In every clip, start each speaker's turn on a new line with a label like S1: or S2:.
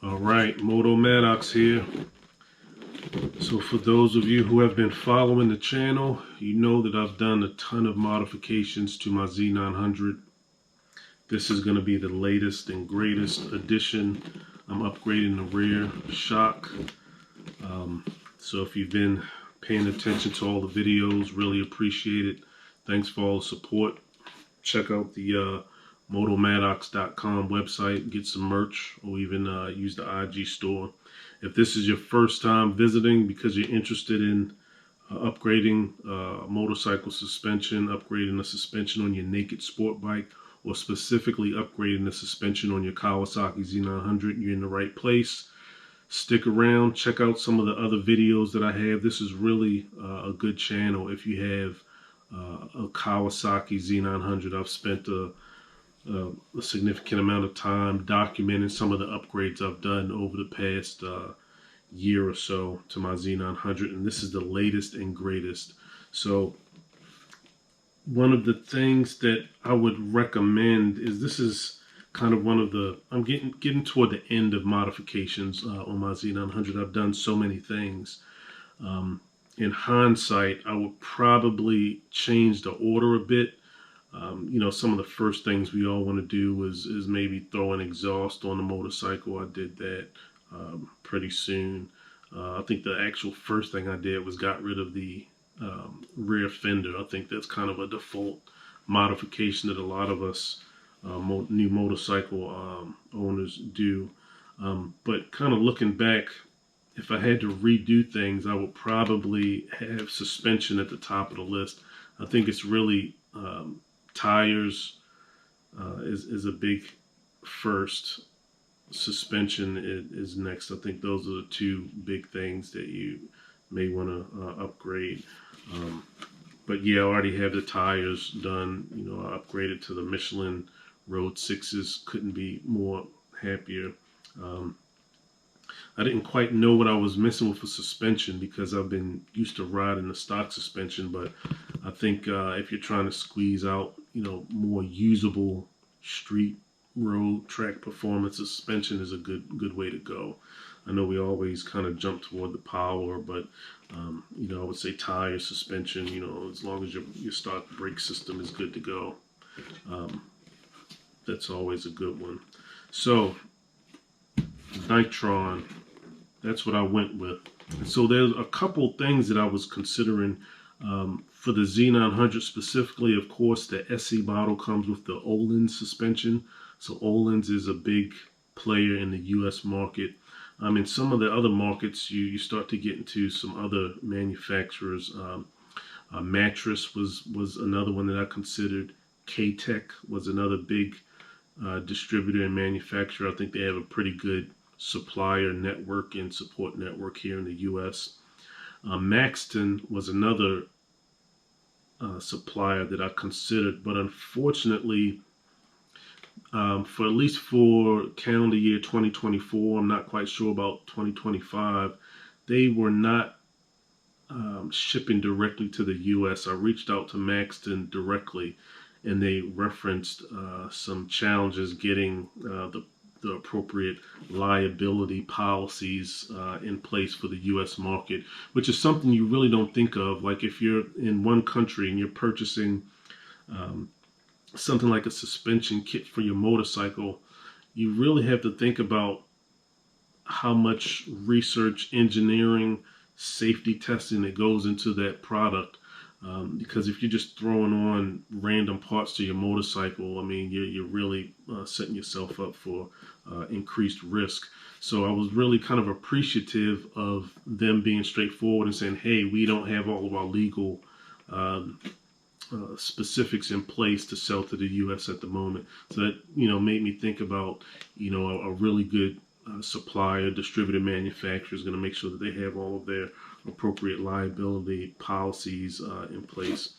S1: All right, MotoMaddox here. So for those of you who have been following the channel, you know that I've done a ton of modifications to my Z900. This is going to be the latest and greatest addition. I'm upgrading the rear shock. So if you've been paying attention to all the videos, really appreciate it. Thanks for all the support. Check out the MotoMaddox.com website, get some merch, or even use the IG store. If this is your first time visiting because you're interested in upgrading motorcycle suspension, upgrading the suspension on your naked sport bike, or specifically upgrading the suspension on your Kawasaki Z900, you're in the right place. Stick around, check out some of the other videos that I have. This is really a good channel if you have a Kawasaki Z900. I've spent a significant amount of time documenting some of the upgrades I've done over the past year or so to my Z900, and this is the latest and greatest. So one of the things that I would recommend is, this is kind of one of the, I'm getting toward the end of modifications on my Z900. I've done so many things. In hindsight, I would probably change the order a bit. You know, some of the first things we all want to do is maybe throw an exhaust on the motorcycle. I did that pretty soon. I think the actual first thing I did was got rid of the rear fender. I think that's kind of a default modification that a lot of us new motorcycle owners do. But kind of looking back, if I had to redo things, I would probably have suspension at the top of the list. I think it's really tires is a big first. Suspension is next. I think those are the two big things that you may want to upgrade. But yeah, I already have the tires done. You know, I upgraded to the Michelin Road 6s. Couldn't be more happier. I didn't quite know what I was missing with the suspension because I've been used to riding the stock suspension, but I think if you're trying to squeeze out, you know, more usable street road track performance, suspension is a good way to go. I know we always kind of jump toward the power, but you know, I would say tire, suspension, you know, as long as your stock brake system is good to go, that's always a good one. So Nitron, that's what I went with. So there's a couple things that I was considering for the Z900 specifically. Of course, the SE model comes with the Ohlins suspension. So Ohlins is a big player in the U.S. market. In some of the other markets, you start to get into some other manufacturers. Mattress was another one that I considered. K-Tech was another big distributor and manufacturer. I think they have a pretty good supplier network and support network here in the U.S. Maxton was another supplier that I considered, but unfortunately, for at least for calendar year 2024, I'm not quite sure about 2025, they were not shipping directly to the U.S. I reached out to Maxton directly, and they referenced some challenges getting the appropriate liability policies in place for the U.S. market, which is something you really don't think of. Like if you're in one country and you're purchasing something like a suspension kit for your motorcycle, you really have to think about how much research, engineering, safety testing that goes into that product. Because if you're just throwing on random parts to your motorcycle, I mean, you're really setting yourself up for increased risk. So I was really kind of appreciative of them being straightforward and saying, hey, we don't have all of our legal specifics in place to sell to the U.S. at the moment. So that, you know, made me think about, you know, a really good supplier, distributor, manufacturer is going to make sure that they have all of their appropriate liability policies in place.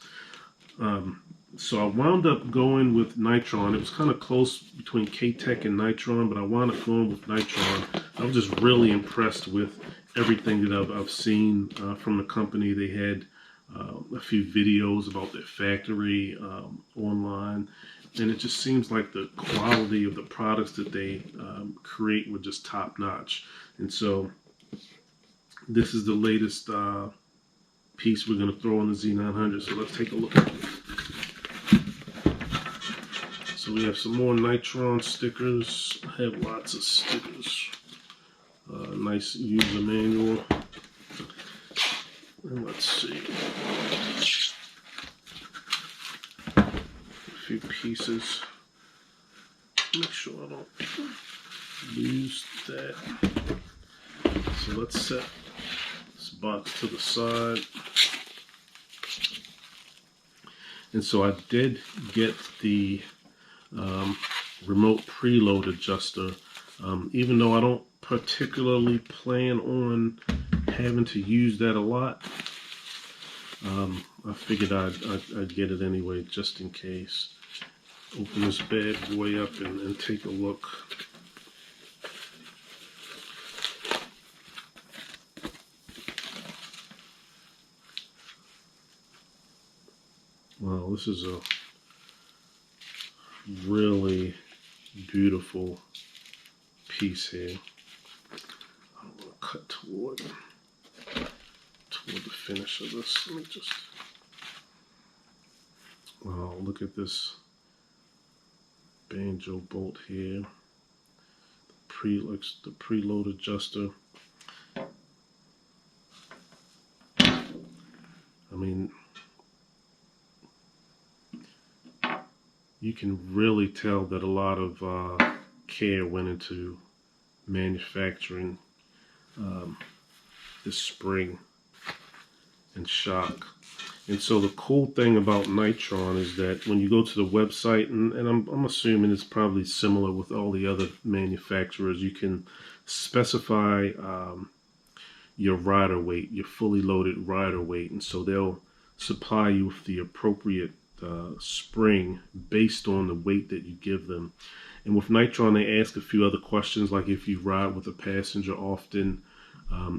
S1: So I wound up going with Nitron. It was kind of close between K-Tech and Nitron, but I wound up going with Nitron. I was just really impressed with everything that I've seen from the company. They had a few videos about their factory online, And it just seems like the quality of the products that they create were just top notch. And so this is the latest piece we're going to throw on the Z900. So let's take a look. So we have some more Nitron stickers. I have lots of stickers. Nice user manual. And let's see. A few pieces. Make sure I don't lose that. So let's set this box to the side. And so I did get the remote preload adjuster, even though I don't particularly plan on having to use that a lot. I figured I'd get it anyway, just in case. Open this bad boy up and take a look. Wow, this is a really beautiful piece here. I'm going to cut toward the finish of this. Let me just... Wow, look at this banjo bolt here. The preload adjuster. I mean, you can really tell that a lot of care went into manufacturing this spring and shock. And so the cool thing about Nitron is that when you go to the website, and I'm assuming it's probably similar with all the other manufacturers, you can specify your rider weight, your fully loaded rider weight, and so they'll supply you with the appropriate spring based on the weight that you give them. And with Nitron, they ask a few other questions, like if you ride with a passenger often,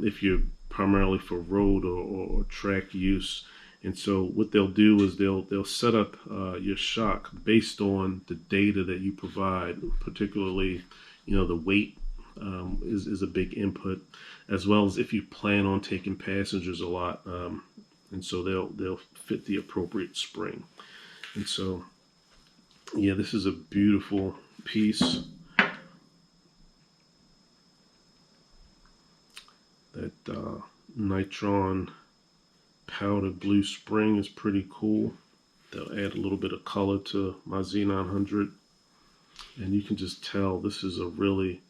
S1: if you're primarily for road or track use. And so what they'll do is they'll set up your shock based on the data that you provide, particularly, the weight is a big input, as well as if you plan on taking passengers a lot. And so they'll fit the appropriate spring. And so, yeah, this is a beautiful piece. That Nitron powdered blue spring is pretty cool. They'll add a little bit of color to my Z900, and you can just tell this is a really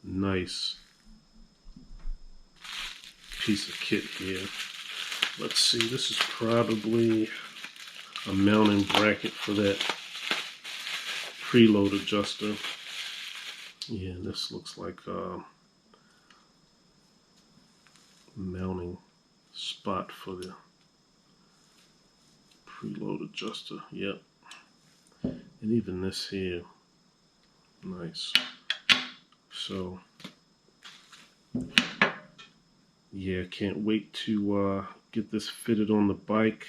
S1: nice piece of kit here. Let's see, this is probably a mounting bracket for that preload adjuster. Yeah, and this looks like a mounting spot for the preload adjuster. Yep. And even this here, nice. So, yeah, can't wait to get this fitted on the bike.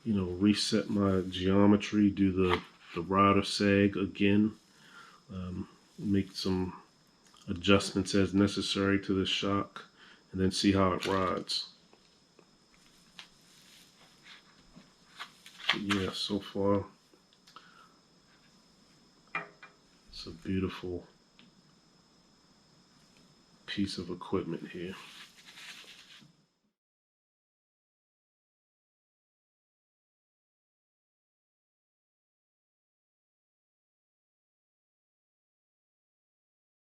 S1: Reset my geometry, do the rider sag again, make some adjustments as necessary to the shock, and then see how it rides. But yeah, so far it's a beautiful piece of equipment here.